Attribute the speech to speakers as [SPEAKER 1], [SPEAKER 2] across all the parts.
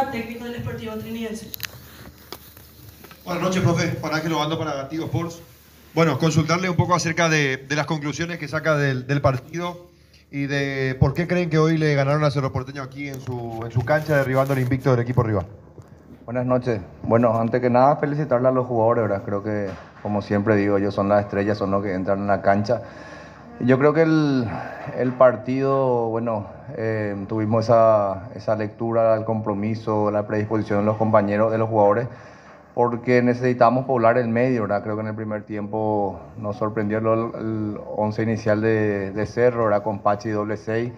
[SPEAKER 1] Silva, técnico del Sportivo Trinidense.
[SPEAKER 2] Buenas noches, profe. Juan Ángel Obando para Tigo Sports. Bueno, consultarle un poco acerca de las conclusiones que saca del partido y de por qué creen que hoy le ganaron a Cerro Porteño aquí en su cancha, derribando el invicto del equipo rival.
[SPEAKER 3] Buenas noches. Bueno, antes que nada felicitarle a los jugadores, ¿verdad? Creo que, como siempre digo, ellos son las estrellas, son los que entran en la cancha. Y yo creo que el partido, bueno, tuvimos esa lectura, el compromiso, la predisposición de los compañeros, de los jugadores, porque necesitamos poblar el medio, ¿verdad? Creo que en el primer tiempo nos sorprendió el once inicial de Cerro, ¿verdad? Con Pachi doble 6.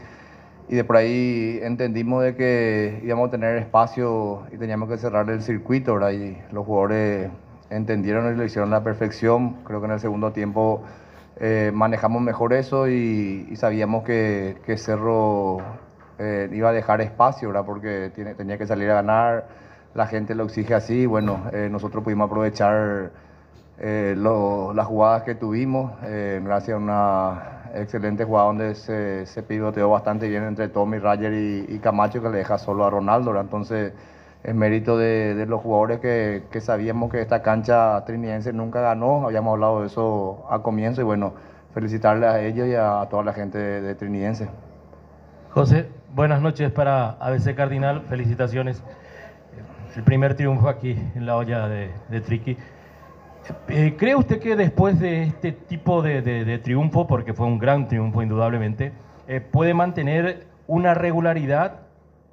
[SPEAKER 3] Y de por ahí entendimos de que íbamos a tener espacio y teníamos que cerrar el circuito, ¿verdad? Y los jugadores entendieron y lo hicieron a la perfección. Creo que en el segundo tiempo manejamos mejor eso y sabíamos que Cerro iba a dejar espacio, ¿verdad? Porque tenía que salir a ganar, la gente lo exige así. Bueno, nosotros pudimos aprovechar las jugadas que tuvimos, gracias a una excelente jugada donde se pivoteó bastante bien entre Tommy, Roger y Camacho, que le deja solo a Ronaldo, ¿verdad? Entonces es mérito de los jugadores que sabíamos que esta cancha trinidense nunca ganó, habíamos hablado de eso al comienzo, y bueno, felicitarles a ellos y a toda la gente de Trinidense.
[SPEAKER 4] José, buenas noches para ABC Cardinal, felicitaciones. El primer triunfo aquí en la olla de Triqui. ¿Cree usted que después de este tipo de triunfo, porque fue un gran triunfo indudablemente, puede mantener una regularidad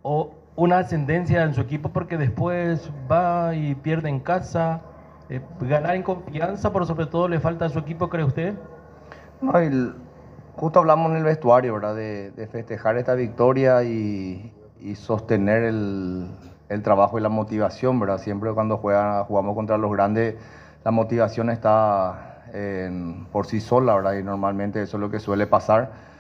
[SPEAKER 4] o una ascendencia en su equipo, porque después va y pierde en casa? ¿Ganar en confianza, pero sobre todo le falta a su equipo, cree usted?
[SPEAKER 3] No, justo hablamos en el vestuario, ¿verdad? De festejar esta victoria y sostener el trabajo y la motivación, ¿verdad? Siempre cuando jugamos contra los grandes, la motivación está por sí sola, ¿verdad? Y normalmente eso es lo que suele pasar.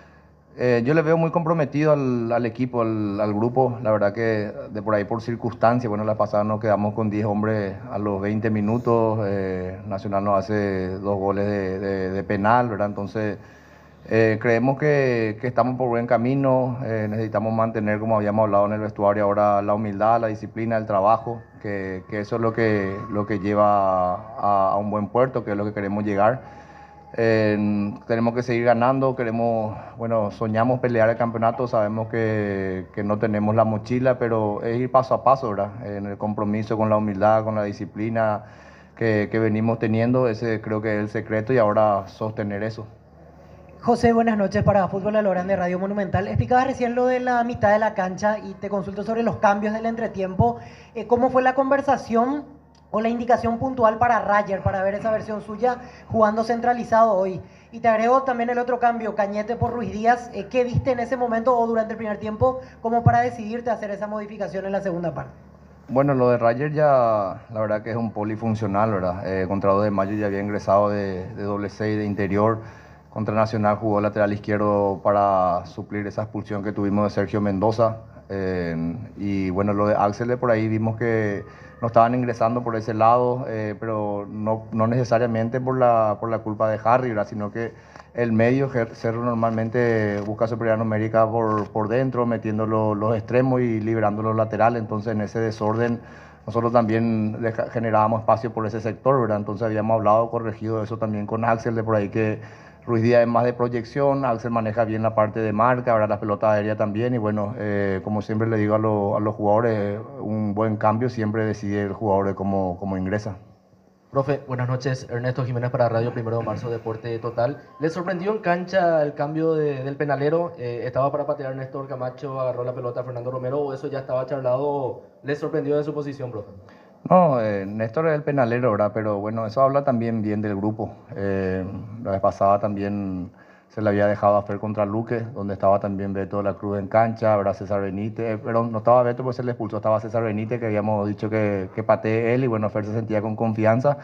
[SPEAKER 3] Yo le veo muy comprometido al equipo, al grupo. La verdad que de por ahí por circunstancias, bueno, la pasada nos quedamos con 10 hombres a los 20 minutos. Nacional nos hace 2 goles de penal, ¿verdad? Entonces creemos que estamos por buen camino. Necesitamos mantener, como habíamos hablado en el vestuario, ahora la humildad, la disciplina, el trabajo, que eso es lo que lleva a un buen puerto, que es lo que queremos llegar. Tenemos que seguir ganando, soñamos pelear el campeonato, sabemos que no tenemos la mochila, pero es ir paso a paso, ¿verdad? En el compromiso, con la humildad, con la disciplina que venimos teniendo, ese creo que es el secreto, y ahora sostener eso.
[SPEAKER 5] José, buenas noches para Fútbol a lo Grande, Radio Monumental. Explicabas recién lo de la mitad de la cancha y te consulto sobre los cambios del entretiempo. ¿Cómo fue la conversación o la indicación puntual para Roger, para ver esa versión suya jugando centralizado hoy? Y te agrego también el otro cambio, Cañete por Ruiz Díaz. ¿Qué viste en ese momento o durante el primer tiempo como para decidirte a hacer esa modificación en la segunda parte?
[SPEAKER 3] Bueno, lo de Roger ya, la verdad que es un polifuncional, ¿verdad? Contra 2 de mayo ya había ingresado de doble 6 de interior. Contra Nacional jugó lateral izquierdo para suplir esa expulsión que tuvimos de Sergio Mendoza. Y bueno, lo de Axel, de por ahí vimos que no estaban ingresando por ese lado, pero no necesariamente por la culpa de Harry, ¿verdad? Sino que el medio, Cerro normalmente busca superioridad numérica por dentro, metiendo los extremos y liberando los laterales. Entonces en ese desorden nosotros también generábamos espacio por ese sector, ¿verdad? Entonces habíamos hablado, corregido eso también con Axel, de por ahí que Ruiz Díaz es más de proyección, Axel maneja bien la parte de marca, ahora la pelota aérea también, y bueno, como siempre le digo a los jugadores, un buen cambio siempre decide el jugador de cómo ingresa.
[SPEAKER 6] Profe, buenas noches. Ernesto Jiménez para Radio 1 de Marzo, Deporte Total. ¿Le sorprendió en cancha el cambio del penalero? ¿Estaba para patear Néstor Camacho, agarró la pelota a Fernando Romero, o eso ya estaba charlado? ¿Le sorprendió de su posición, profe?
[SPEAKER 3] No, Néstor es el penalero, ¿verdad? Pero bueno, eso habla también bien del grupo. La vez pasada también se le había dejado a Fer contra Luque, donde estaba también Beto de la Cruz en cancha, ¿verdad? César Benítez, pero no estaba Beto porque se le expulsó, estaba César Benítez, que habíamos dicho que patee él, y bueno, Fer se sentía con confianza.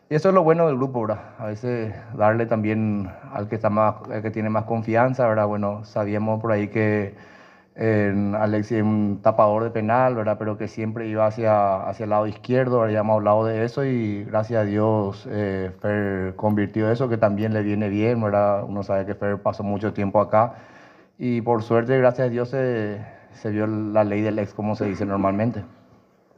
[SPEAKER 3] Y eso es lo bueno del grupo, ¿verdad? A veces darle también al que tiene más confianza, ¿verdad? Bueno, sabíamos por ahí que Alexis es un tapador de penal, ¿verdad? Pero que siempre iba hacia el lado izquierdo, habíamos hablado de eso, y gracias a Dios Fer convirtió eso, que también le viene bien, ¿verdad? Uno sabe que Fer pasó mucho tiempo acá, y por suerte, gracias a Dios, se vio la ley del ex, como se dice normalmente.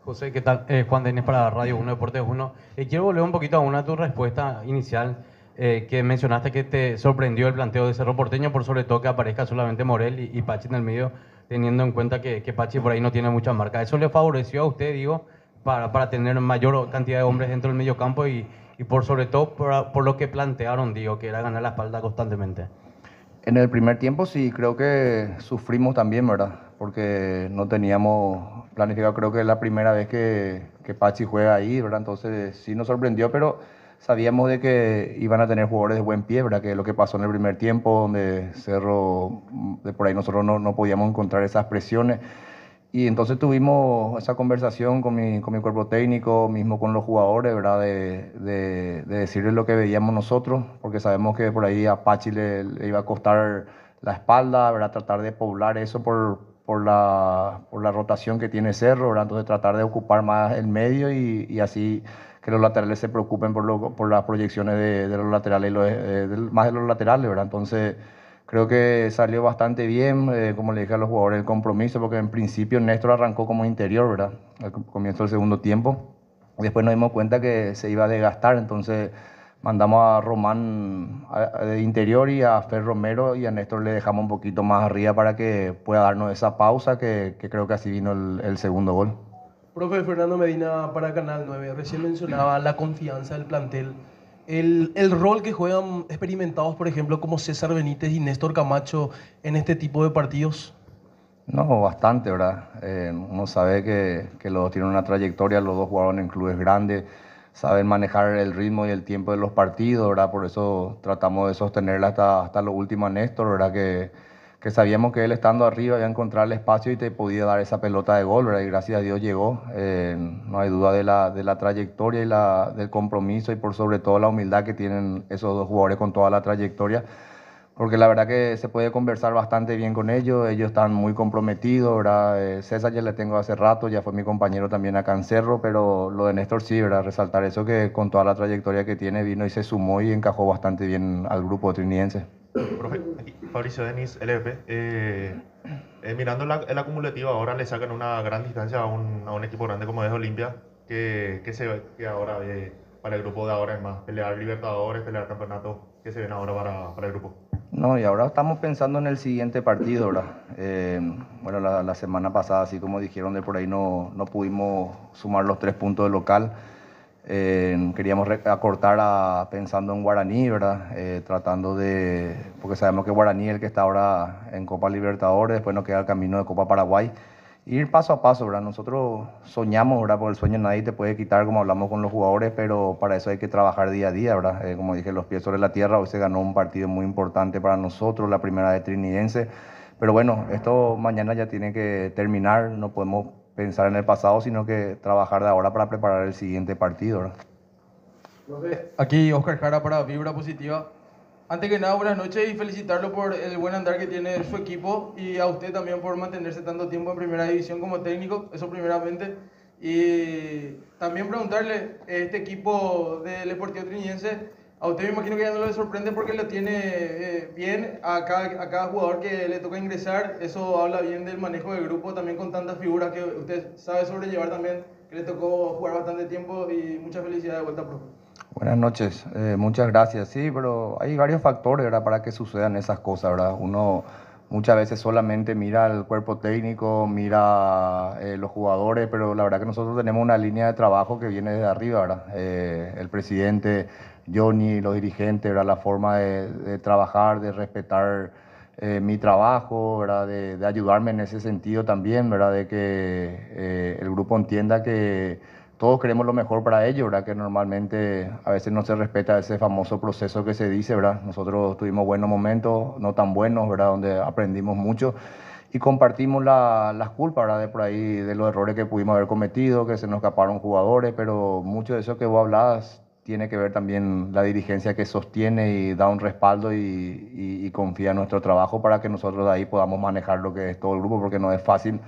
[SPEAKER 7] José, ¿qué tal? Juan Denis para Radio 1 Deportes 1. Quiero volver un poquito a una de tu respuesta inicial, que mencionaste que te sorprendió el planteo de Cerro Porteño, por sobre todo que aparezca solamente Morel y Pachi en el medio, teniendo en cuenta que Pachi por ahí no tiene mucha marca. ¿Eso le favoreció a usted, digo, para tener mayor cantidad de hombres dentro del medio campo y por sobre todo por lo que plantearon, digo, que era ganar la espalda constantemente?
[SPEAKER 3] En el primer tiempo sí, creo que sufrimos también, ¿verdad? Porque no teníamos planificado, creo que es la primera vez que Pachi juega ahí, ¿verdad? Entonces sí nos sorprendió, pero sabíamos de que iban a tener jugadores de buen pie, ¿verdad? Que es lo que pasó en el primer tiempo, donde Cerro, de por ahí nosotros no podíamos encontrar esas presiones. Y entonces tuvimos esa conversación con mi cuerpo técnico, mismo con los jugadores, ¿verdad? De decirles lo que veíamos nosotros, porque sabemos que por ahí a Pachi le iba a costar la espalda, ¿verdad? Tratar de poblar eso por la rotación que tiene Cerro, ¿verdad? Entonces tratar de ocupar más el medio y así que los laterales se preocupen por las proyecciones de los laterales, más de los laterales, ¿verdad? Entonces creo que salió bastante bien, como le dije a los jugadores, el compromiso, porque en principio Néstor arrancó como interior, ¿verdad? Al comienzo del segundo tiempo. Después nos dimos cuenta que se iba a desgastar, entonces mandamos a Román de interior y a Fer Romero, y a Néstor le dejamos un poquito más arriba para que pueda darnos esa pausa, que creo que así vino el segundo gol.
[SPEAKER 1] Profe Fernando Medina para Canal 9. Recién mencionaba la confianza del plantel. El rol que juegan experimentados, por ejemplo, como César Benítez y Néstor Camacho en este tipo de partidos.
[SPEAKER 3] No, bastante, ¿verdad? Uno sabe que los dos tienen una trayectoria, los dos jugaron en clubes grandes, saben manejar el ritmo y el tiempo de los partidos, ¿verdad? Por eso tratamos de sostenerla hasta lo último a Néstor, ¿verdad? Que sabíamos que él estando arriba iba a encontrar el espacio y te podía dar esa pelota de gol, ¿verdad? Y gracias a Dios llegó. No hay duda de la trayectoria y del compromiso, y por sobre todo la humildad que tienen esos dos jugadores con toda la trayectoria, porque la verdad que se puede conversar bastante bien con ellos están muy comprometidos, ¿verdad? César ya le tengo hace rato, ya fue mi compañero también acá en Cerro, pero lo de Néstor sí, ¿verdad? Resaltar eso, que con toda la trayectoria que tiene vino y se sumó y encajó bastante bien al grupo trinidense.
[SPEAKER 8] Profe, aquí, Fabricio Denis, LVP. Mirando el acumulativo, ahora le sacan una gran distancia a un equipo grande como es Olimpia, que ahora para el grupo de ahora es más pelear Libertadores, pelear campeonato, que se ven ahora para el grupo.
[SPEAKER 3] No, y ahora estamos pensando en el siguiente partido, ¿verdad? Bueno, la semana pasada, así como dijeron, de por ahí no pudimos sumar los 3 puntos del local. Queríamos acortar pensando en Guaraní, ¿verdad? Porque sabemos que Guaraní es el que está ahora en Copa Libertadores, después nos queda el camino de Copa Paraguay. Ir paso a paso, ¿verdad? Nosotros soñamos, ¿verdad? Por el sueño nadie te puede quitar, como hablamos con los jugadores, pero para eso hay que trabajar día a día, ¿verdad? Como dije, los pies sobre la tierra. Hoy se ganó un partido muy importante para nosotros, la primera de Trinidense. Pero bueno, esto mañana ya tiene que terminar, no podemos pensar en el pasado, sino que trabajar de ahora para preparar el siguiente partido, ¿verdad?
[SPEAKER 9] Profe, aquí Oscar Jara para Vibra Positiva. Antes que nada, buenas noches y felicitarlo por el buen andar que tiene su equipo, y a usted también por mantenerse tanto tiempo en primera división como técnico, eso primeramente. Y también preguntarle, este equipo del Sportivo Trinidense, a usted me imagino que ya no le sorprende porque lo tiene bien a cada jugador que le toca ingresar. Eso habla bien del manejo del grupo, también con tantas figuras que usted sabe sobrellevar también, que le tocó jugar bastante tiempo, y mucha felicidad de vuelta, profe.
[SPEAKER 3] Buenas noches, muchas gracias. Sí, pero hay varios factores, ¿verdad?, para que sucedan esas cosas, ¿verdad? Uno muchas veces solamente mira el cuerpo técnico, mira los jugadores, pero la verdad que nosotros tenemos una línea de trabajo que viene desde arriba, ¿verdad? El presidente, Johnny, los dirigentes, ¿verdad? La forma de trabajar, de respetar mi trabajo, ¿verdad? De ayudarme en ese sentido también, ¿verdad? De que el grupo entienda que todos queremos lo mejor para ellos, ¿verdad? Que normalmente a veces no se respeta ese famoso proceso que se dice, ¿verdad? Nosotros tuvimos buenos momentos, no tan buenos, ¿verdad? Donde aprendimos mucho y compartimos las culpas, ¿verdad? De por ahí, de los errores que pudimos haber cometido, que se nos escaparon jugadores, pero mucho de eso que vos hablabas tiene que ver también la dirigencia que sostiene y da un respaldo y confía en nuestro trabajo para que nosotros de ahí podamos manejar lo que es todo el grupo, porque no es fácil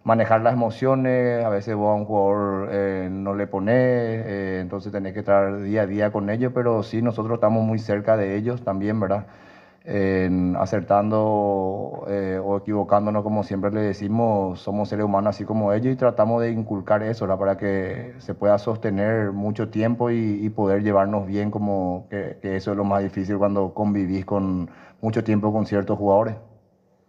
[SPEAKER 3] manejar las emociones. A veces vos a un jugador no le pones, entonces tenés que estar día a día con ellos, pero sí, nosotros estamos muy cerca de ellos también, ¿verdad? acertando o equivocándonos, como siempre le decimos, somos seres humanos así como ellos y tratamos de inculcar eso, ¿verdad? Para que se pueda sostener mucho tiempo y poder llevarnos bien, como que eso es lo más difícil cuando convivís con mucho tiempo con ciertos jugadores.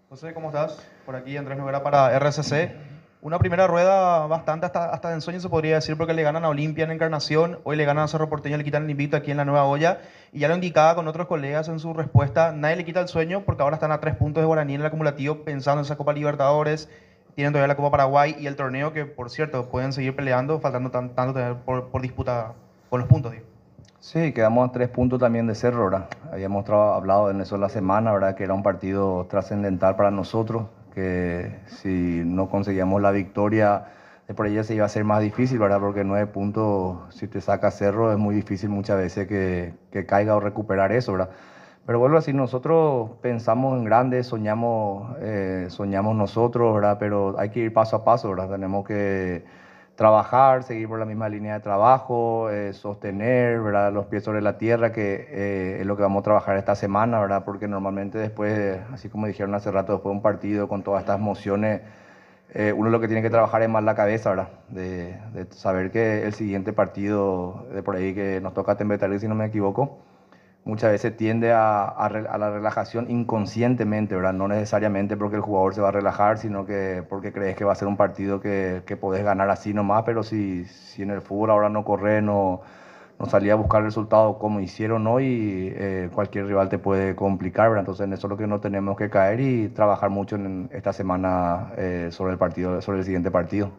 [SPEAKER 10] José, ¿cómo estás? Por aquí Andrés Noguera para RCC. Una primera rueda bastante hasta de ensueño se podría decir, porque le ganan a Olimpia en Encarnación, hoy le ganan a Cerro Porteño, le quitan el invicto aquí en la Nueva Olla, y ya lo indicaba con otros colegas en su respuesta, nadie le quita el sueño porque ahora están a 3 puntos de Guaraní en el acumulativo pensando en esa Copa Libertadores, tienen todavía la Copa Paraguay y el torneo que, por cierto, pueden seguir peleando, faltando tanto por disputa con los puntos, digo.
[SPEAKER 3] Sí, quedamos a 3 puntos también de Cerro, ¿verdad? Habíamos hablado en eso la semana, ¿verdad? Que era un partido trascendental para nosotros, que si no conseguíamos la victoria, de por ella se iba a ser más difícil, ¿verdad? Porque 9 puntos, si te saca Cerro, es muy difícil muchas veces que caiga o recuperar eso, ¿verdad? Pero vuelvo a decir, nosotros pensamos en grande, soñamos nosotros, ¿verdad? Pero hay que ir paso a paso, ¿verdad? Tenemos que trabajar, seguir por la misma línea de trabajo, sostener, ¿verdad? Los pies sobre la tierra, que es lo que vamos a trabajar esta semana, ¿verdad? Porque normalmente después, así como dijeron hace rato, después de un partido con todas estas emociones, uno lo que tiene que trabajar es más la cabeza, ¿verdad? De saber que el siguiente partido, de por ahí que nos toca Tembetalí, si no me equivoco, muchas veces tiende a la relajación inconscientemente, ¿verdad? No necesariamente porque el jugador se va a relajar, sino que porque crees que va a ser un partido que podés ganar así nomás, pero si en el fútbol ahora no corres, no salís a buscar el resultado como hicieron hoy, cualquier rival te puede complicar, ¿verdad? Entonces en eso es lo que no tenemos que caer y trabajar mucho en esta semana sobre el siguiente partido.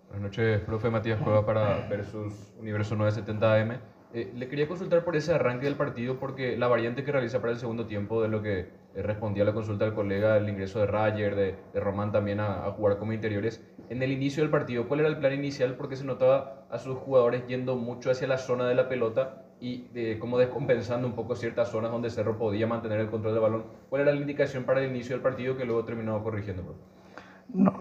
[SPEAKER 11] Buenas noches, profe Matías Cueva para Versus Universo 970 AM. Le quería consultar por ese arranque del partido, porque la variante que realiza para el segundo tiempo, de lo que respondía a la consulta del colega, el ingreso de Rayer, de Román también a jugar como interiores, en el inicio del partido, ¿cuál era el plan inicial? Porque se notaba a sus jugadores yendo mucho hacia la zona de la pelota y como descompensando un poco ciertas zonas donde Cerro podía mantener el control del balón. ¿Cuál era la indicación para el inicio del partido que luego terminó corrigiendo, profe?
[SPEAKER 3] No,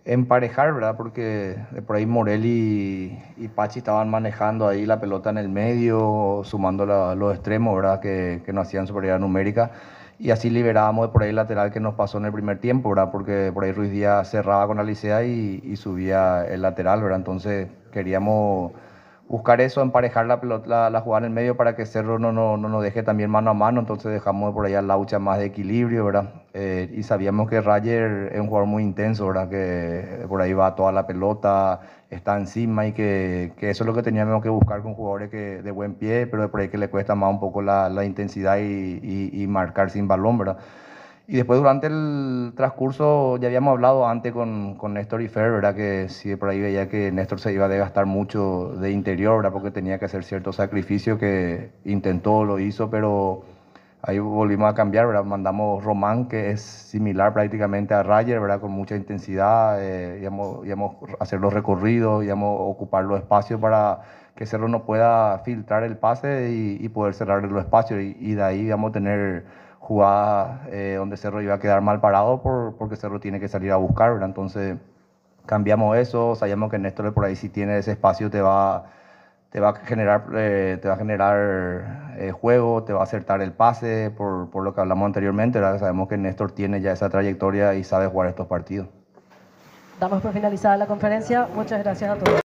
[SPEAKER 3] emparejar, ¿verdad? Porque de por ahí Morel y Pachi estaban manejando ahí la pelota en el medio, sumando los extremos, ¿verdad? Que nos hacían superioridad numérica. Y así liberábamos de por ahí el lateral que nos pasó en el primer tiempo, ¿verdad? Porque por ahí Ruiz Díaz cerraba con Alicea y subía el lateral, ¿verdad? Entonces queríamos buscar eso, emparejar la pelota, la jugada en el medio para que Cerro no nos deje también mano a mano. Entonces dejamos por allá Laucha más de equilibrio, ¿verdad? Y sabíamos que Rayer es un jugador muy intenso, ¿verdad? Que por ahí va toda la pelota, está encima, y que eso es lo que teníamos que buscar con jugadores de buen pie, pero de por ahí que le cuesta más un poco la intensidad y marcar sin balón, ¿verdad? Y después durante el transcurso, ya habíamos hablado antes con Néstor y Fer, ¿verdad? Que sí, por ahí veía que Néstor se iba a desgastar mucho de interior, ¿verdad? Porque tenía que hacer cierto sacrificio, que intentó, lo hizo, pero ahí volvimos a cambiar, ¿verdad? Mandamos Román, que es similar prácticamente a Rayer, ¿verdad? Con mucha intensidad, íbamos a hacer los recorridos, íbamos a ocupar los espacios para que Cerro no pueda filtrar el pase y poder cerrar los espacios, y de ahí íbamos a tener jugadas donde Cerro iba a quedar mal parado porque Cerro tiene que salir a buscar, ¿verdad? Entonces cambiamos eso, sabíamos que Néstor por ahí, si tiene ese espacio, te va a generar juego, te va a acertar el pase, por lo que hablamos anteriormente, ¿verdad? Sabemos que Néstor tiene ya esa trayectoria y sabe jugar estos partidos.
[SPEAKER 12] Damos por finalizada la conferencia. Muchas gracias a todos.